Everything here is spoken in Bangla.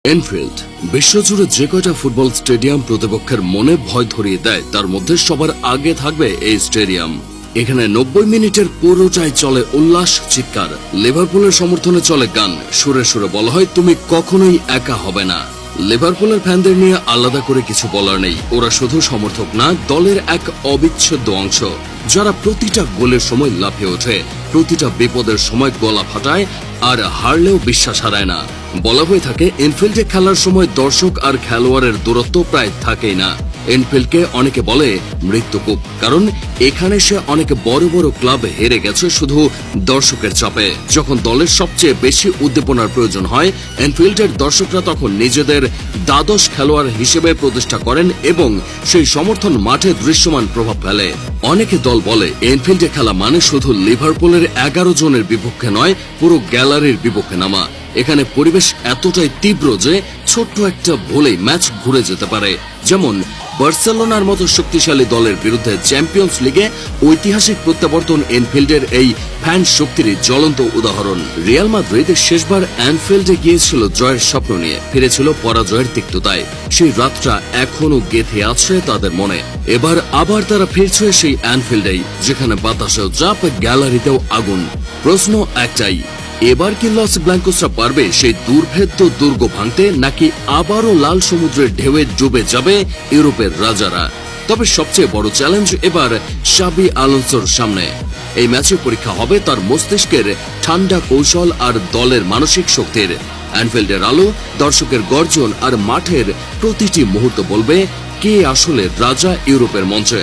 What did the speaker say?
এনফিল্ড বিশ্বজুড়ে যে কয়টা ফুটবল স্টেডিয়াম প্রতিপক্ষের মনে ভয় ধরিয়ে দেয় তার মধ্যে সবার আগে থাকবে এই স্টেডিয়াম। এখানে 90 মিনিটের পুরোটাই চলে উল্লাস, চিৎকার। লিভারপুলের সমর্থনে চলে গান, সুরে সুরে বলা হয় তুমি কখনোই একা হবে না। লিভারপুলের ফ্যানদের নিয়ে আলাদা করে কিছু বলার নেই, ওরা শুধু সমর্থক না, দলের এক অবিচ্ছেদ্য অংশ, যারা প্রতিটা গোলের সময় লাফিয়ে ওঠে, প্রতিটা বিপদের সময় গলা ফাটায়, আর হারলেও বিশ্বাস হারায় না। বলা হয়ে থাকে এনফিল্ডে খেলার সময় দর্শক আর খেলোয়াড়ের দূরত্ব প্রায় থাকেই না। এনফিল্ডকে অনেকে বলে মৃত্যুকূপ, কারণ এখানে সে অনেক বড় বড় ক্লাব হেরে গেছে শুধু দর্শকের চাপে। যখন দলের সবচেয়ে বেশি উদ্দীপনার প্রয়োজন হয়, এনফিল্ডের দর্শকরা তখন নিজেদের দ্বাদশ খেলোয়াড় হিসেবে প্রতিষ্ঠা করেন এবং সেই সমর্থন মাঠে দৃশ্যমান প্রভাব ফেলে। অনেকে দল বলে এনফিল্ডে খেলা মানে শুধু লিভারপুলের 11 জনের বিপক্ষে নয়, পুরো গ্যালারির বিপক্ষে নামা। এখানে পরিবেশ এতটাই তীব্র যে ছোট্ট একটা ভুলেই ম্যাচ ঘুরে যেতে পারে। যেমন বার্সেলোনার মতো শক্তিশালী দলের বিরুদ্ধে চ্যাম্পিয়ন্স লিগে ঐতিহাসিক প্রত্যাবর্তন এনফিল্ডের এই ফ্যান শক্তির জ্বলন্ত উদাহরণ। রিয়াল মাদ্রিদ শেষবার অ্যানফিল্ডে গিয়েছিল জয়ের স্বপ্ন নিয়ে, ফিরেছিল পরাজয়ের তিক্ততায়। সেই রাতটা এখনো গেঁথে আছে তাদের মনে। এবার আবার তারা ফিরছে সেই অ্যানফিল্ডেই, যেখানে বাতাসেও চাপ, গ্যালারিতেও আগুন। প্রশ্ন একটাই, এবার কি লস ব্ল্যাঙ্কোসরা পারবে সেই দুর্ভেদ্য দুর্গ ভাঙতে, নাকি আবারও লাল সমুদ্রের ঢেউয়ে ডুবে যাবে ইউরোপের রাজারা? তবে সবচেয়ে বড় চ্যালেঞ্জ এবার শাবি আলোনসোর সামনে। এই ম্যাচে পরীক্ষা হবে তার মস্তিষ্কের ঠান্ডা কৌশল আর দলের মানসিক শক্তির। অ্যানফিল্ডের আলো, দর্শকের গর্জন আর মাঠের প্রতিটি মুহূর্ত বলবে কে আসলে রাজা ইউরোপের মঞ্চে।